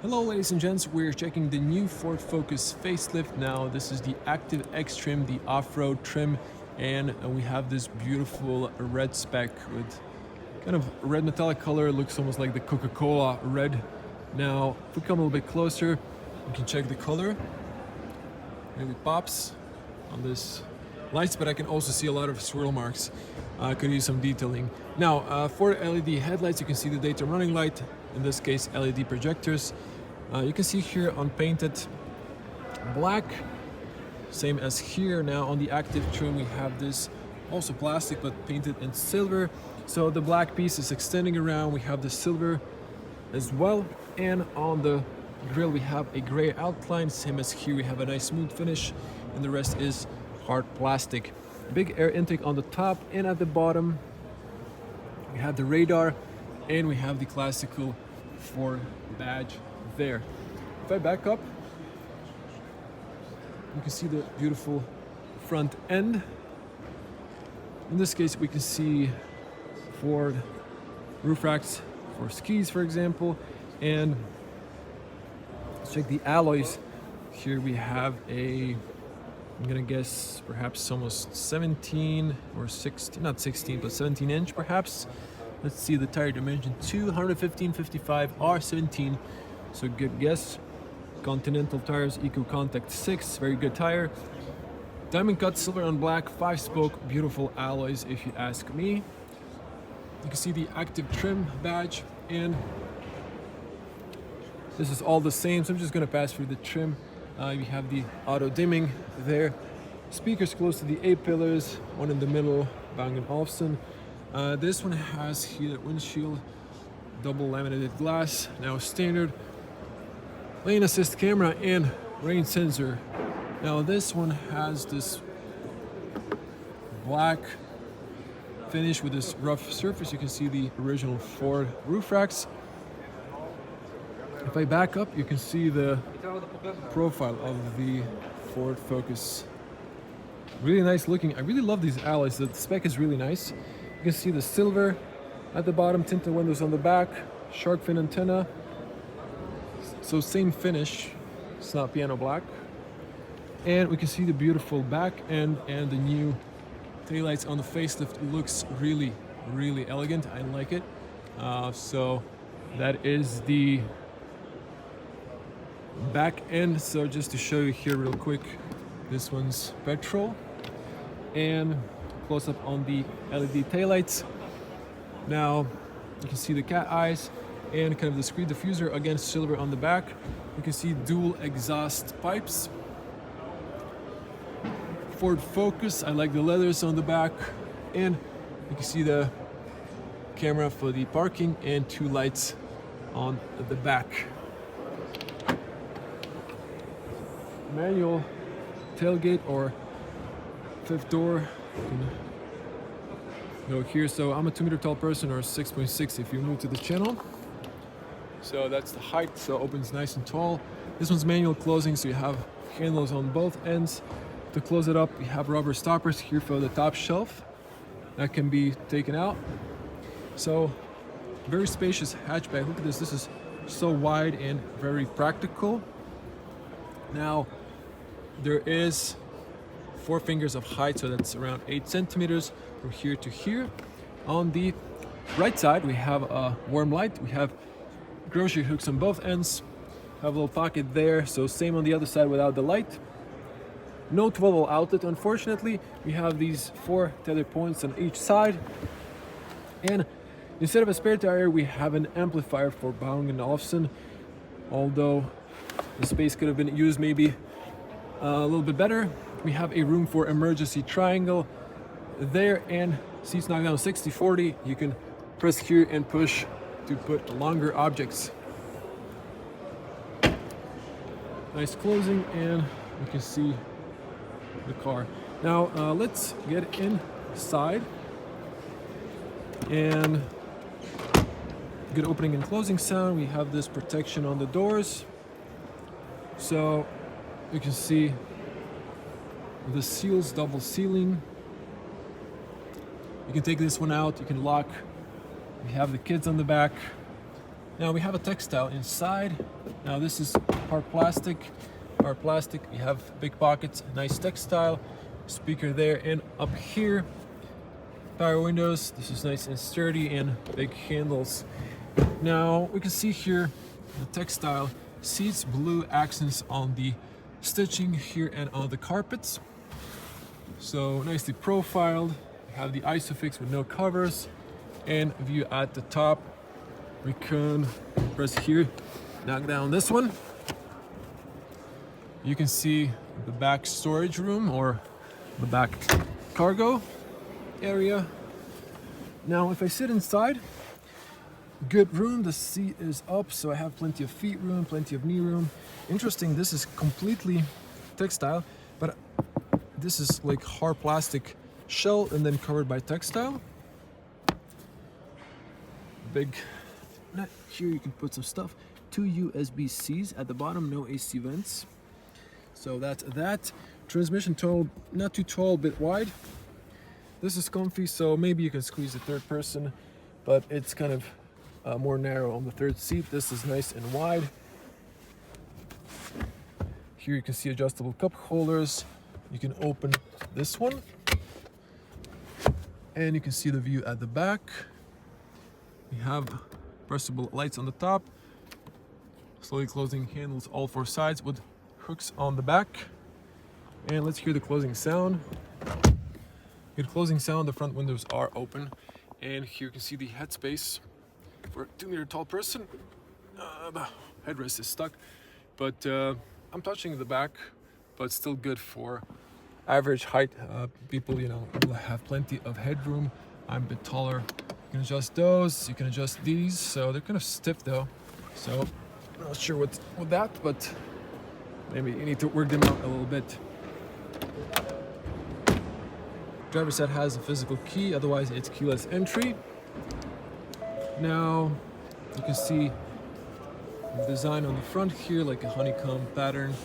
Hello ladies and gents, we're checking the new Ford Focus facelift now. This is the Active X trim, the off-road trim, and we have this beautiful red spec with kind of red metallic color. It looks almost like the Coca-Cola red. Now, if we come a little bit closer, we can check the color. Really pops on this lights, but I can also see a lot of swirl marks. Could use some detailing. Now, for LED headlights, you can see the daytime running light. In this case, LED projectors. You can see here unpainted black, same as here. Now on the active trim we have this also plastic but painted in silver. So the black piece is extending around. We have the silver as well, and on the grille we have a gray outline, same as here. We have a nice smooth finish, and the rest is hard plastic. Big air intake on the top, and at the bottom we have the radar, and we have the classical Ford badge there. If I back up, you can see the beautiful front end. In this case, we can see Ford roof racks for skis, for example, and let's check the alloys. Here we have I'm gonna guess perhaps almost 17 or 16, not 16, but 17 inch perhaps. Let's see the tire dimension, 215 55 R17, so good guess. Continental tires, Eco Contact 6, very good tire. Diamond cut silver on black, 5-spoke, beautiful alloys if you ask me. You can see the active trim badge, and this is all the same, so I'm just gonna pass through the trim. You have the auto dimming there. Speakers close to the A-pillars, one in the middle, Bang & Olufsen. This one has heated windshield, double laminated glass, now standard. Lane assist camera and rain sensor. Now this one has this black finish with this rough surface. You can see the original Ford roof racks. If I back up, you can see the profile of the Ford Focus. Really nice looking. I really love these alloys. The spec is really nice. You can see the silver at the bottom, tinted windows on the back, shark fin antenna. So same finish, it's not piano black. And we can see the beautiful back end and the new taillights on the facelift. It looks really, really elegant. I like it. So that is the back end. So just to show you here real quick, this one's petrol, and close up on the LED taillights. Now you can see the cat eyes and kind of the screen diffuser, again silver on the back. You can see dual exhaust pipes. Ford Focus, I like the leathers on the back, and you can see the camera for the parking and two lights on the back. Manual tailgate or fifth door. You can go here. So I'm a 2 meter tall person, or 6.6 if you're new to the channel. So that's the height, so opens nice and tall. This one's manual closing, so you have handles on both ends. To close it up, we have rubber stoppers here for the top shelf that can be taken out. So very spacious hatchback. Look at this, this is so wide and very practical. Now there is 4 fingers of height, so that's around 8 centimeters from here to here. On the right side, we have a warm light. We have grocery hooks on both ends. Have a little pocket there, so same on the other side without the light. No 12-volt outlet, unfortunately. We have these 4 tether points on each side. And instead of a spare tire, we have an amplifier for Bang & Olufsen, although the space could have been used maybe a little bit better. We have a room for emergency triangle there, and seats knock down 60/40. You can press here and push to put longer objects. Nice closing, and you can see the car. Now let's get inside, and good opening and closing sound. We have this protection on the doors, so you can see the seals, double sealing. You can take this one out, you can lock. We have the kids on the back. Now we have a textile inside. Now this is hard plastic. Hard plastic. You have big pockets, nice textile, speaker there, and up here, power windows. This is nice and sturdy and big handles. Now we can see here the textile seats, blue accents on the stitching here and on the carpets. So nicely profiled. We have the ISOFIX with no covers, and view at the top. We can press here, knock down this one. You can see the back storage room or the back cargo area. Now if I sit inside, good room, the seat is up, so I have plenty of feet room, plenty of knee room. Interesting, this is completely textile, but this is like hard plastic shell and then covered by textile. Big net here, you can put some stuff. 2 USB-Cs at the bottom, no AC vents. So that's that. Transmission tall, not too tall, bit wide. This is comfy, so maybe you can squeeze the third person, but it's kind of more narrow on the third seat. This is nice and wide. Here you can see adjustable cup holders. You can open this one, and you can see the view at the back. We have pressable lights on the top, slowly closing handles all 4 sides with hooks on the back. And let's hear the closing sound. Good closing sound. The front windows are open, and here you can see the headspace for a 2-meter tall person. The headrest is stuck, but I'm touching the back, but still good for average height people. You know, will have plenty of headroom. I'm a bit taller. You can adjust those. You can adjust these. So they're kind of stiff though. So I'm not sure what's with that, but maybe you need to work them out a little bit. Driver's side has a physical key, otherwise it's keyless entry. Now you can see the design on the front here, like a honeycomb pattern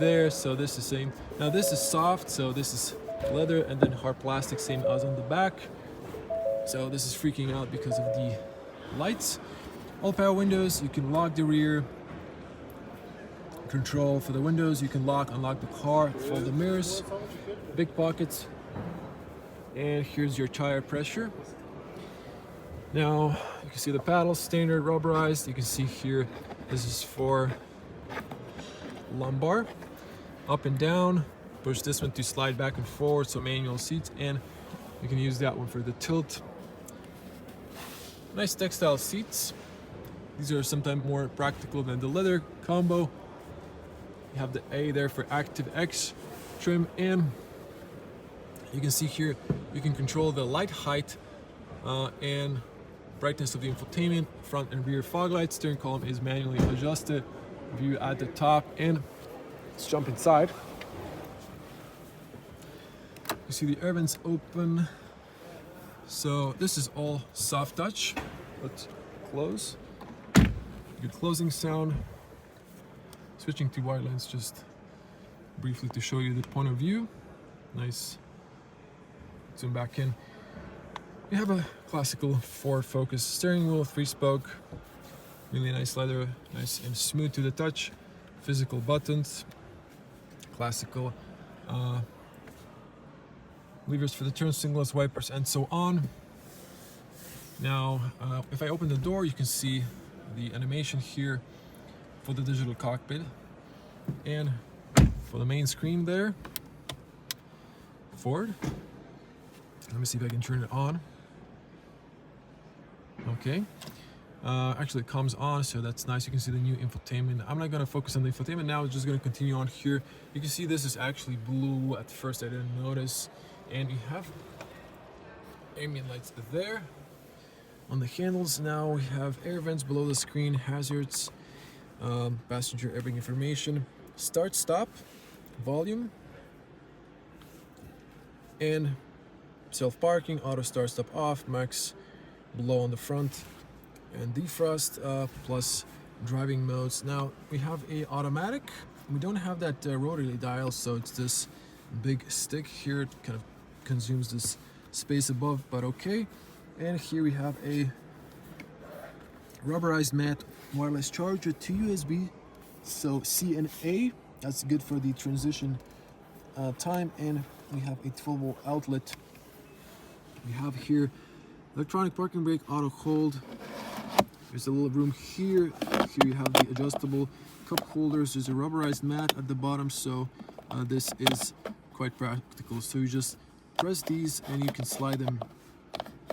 there. So this is same. Now this is soft, so this is leather, and then hard plastic, same as on the back. So this is freaking out because of the lights. All power windows. You can lock the rear control for the windows. You can lock, unlock the car, fold the mirrors, big pockets. And here's your tire pressure. Now you can see the paddles, standard rubberized. You can see here, this is for lumbar, up and down. Push this one to slide back and forward, so manual seats, and you can use that one for the tilt. Nice textile seats. These are sometimes more practical than the leather combo. You have the A there for Active X trim, and you can see here you can control the light height and brightness of the infotainment, front and rear fog lights. Steering column is manually adjusted. View at the top, and let's jump inside. You see the air vents open. So this is all soft touch. Let's close. Good closing sound. Switching to wide lens just briefly to show you the point of view. Nice. Zoom back in. We have a classical Ford Focus steering wheel, 3-spoke, really nice leather, nice and smooth to the touch. Physical buttons, classical levers for the turn signals, wipers, and so on. Now, if I open the door, you can see the animation here for the digital cockpit, and for the main screen there, Ford. Let me see if I can turn it on. Okay. Actually it comes on, so that's nice. You can see the new infotainment. I'm not going to focus on the infotainment now. I'm just going to continue on here. You can see this is actually blue. At first I didn't notice. And you have ambient lights there. On the handles now we have air vents below the screen, hazards, passenger airbag information, start, stop, volume, and self-parking, auto start, stop, off, max below on the front, and defrost, plus driving modes. Now we have a automatic. We don't have that rotary dial, so it's this big stick here. It kind of consumes this space above, but okay. And here we have a rubberized mat wireless charger to USB, so C and A. That's good for the transition time. And we have a 12-volt outlet. We have here electronic parking brake, auto hold. There's a little room here. Here you have the adjustable cup holders. There's a rubberized mat at the bottom, so this is quite practical. So you just press these and you can slide them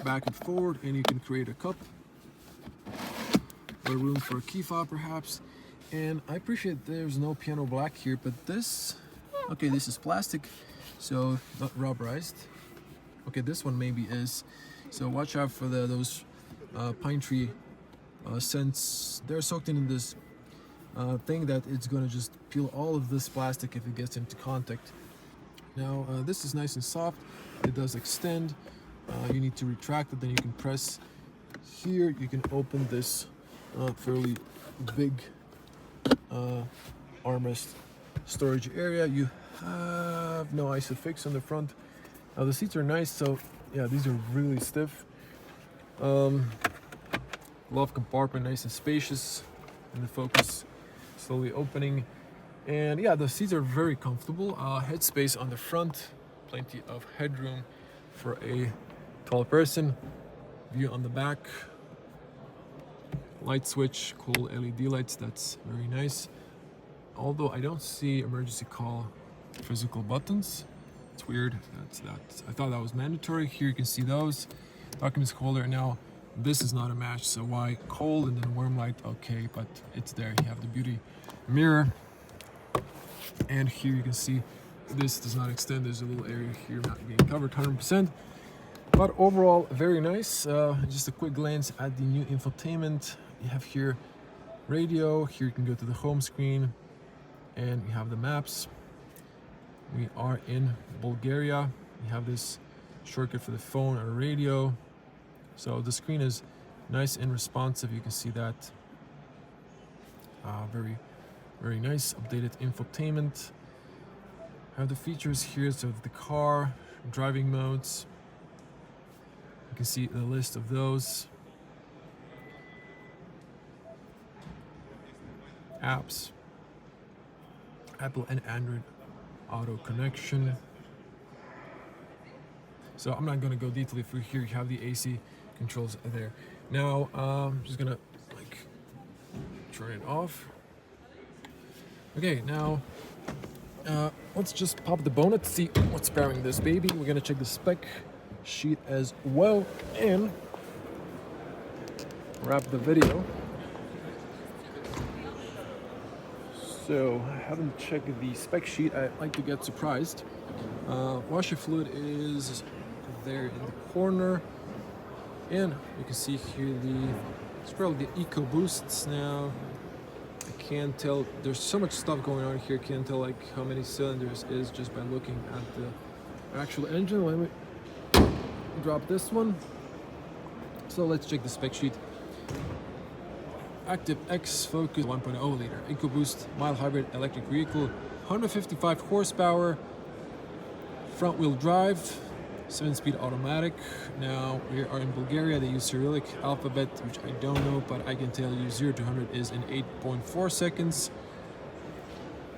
back and forward, and you can create a cup or room for a key fob perhaps. And I appreciate there's no piano black here, but this, okay, this is plastic, so not rubberized. Okay, this one maybe is. So watch out for those pine tree scents. They're soaked in this thing that it's gonna just peel all of this plastic if it gets into contact. Now this is nice and soft. It does extend. You need to retract it, then you can press here. You can open this fairly big armrest storage area. You have no isofix on the front. Now the seats are nice, so yeah, these are really stiff. Glove compartment, nice and spacious, and the focus slowly opening. And yeah, the seats are very comfortable. Headspace on the front, plenty of headroom for a tall person. View on the back, light switch, cool LED lights, that's very nice. Although I don't see emergency call physical buttons. It's weird. I thought that was mandatory. Here you can see those. Documents holder. Now this is not a match, so why cold and then warm light? Okay, but it's there. You have the beauty mirror, and here you can see this does not extend. There's a little area here not being covered 100%, but overall very nice. Just a quick glance at the new infotainment. You have here radio. Here you can go to the home screen, and you have the maps. We are in Bulgaria. You have this shortcut for the phone or radio. So the screen is nice and responsive. You can see that. Very, very nice. Updated infotainment. Have the features here, so the car, driving modes. You can see the list of those. Apps. Apple and Android auto connection. So I'm not going to go deeply through here. You have the AC controls there. Now I'm just gonna turn it off. Okay, now let's just pop the bonnet, see what's powering this baby. We're gonna check the spec sheet as well and wrap the video. So I haven't checked the spec sheet. I like to get surprised. Washer fluid is there in the corner, and you can see here it's probably the Eco Boosts. Now I can't tell, there's so much stuff going on here. Can't tell like how many cylinders is just by looking at the actual engine. Let me drop this one. So let's check the spec sheet. Active X Focus 1.0 liter EcoBoost mild hybrid electric vehicle, 155 horsepower, front wheel drive, 7-speed automatic. Now we are in Bulgaria. They use Cyrillic alphabet, which I don't know, but I can tell you 0 to 100 is in 8.4 seconds.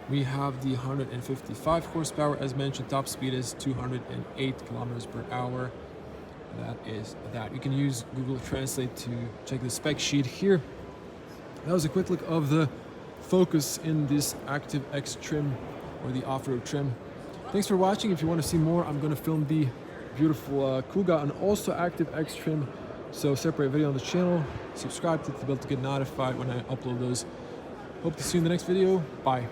We have the 155 horsepower, as mentioned. Top speed is 208 kilometers per hour. That is that. You can use Google Translate to check the spec sheet here. That was a quick look of the Focus in this Active X trim, or the off-road trim. Thanks for watching. If you want to see more, I'm going to film the beautiful Kuga and also Active X trim. So separate video on the channel. Subscribe to the bell to get notified when I upload those. Hope to see you in the next video. Bye.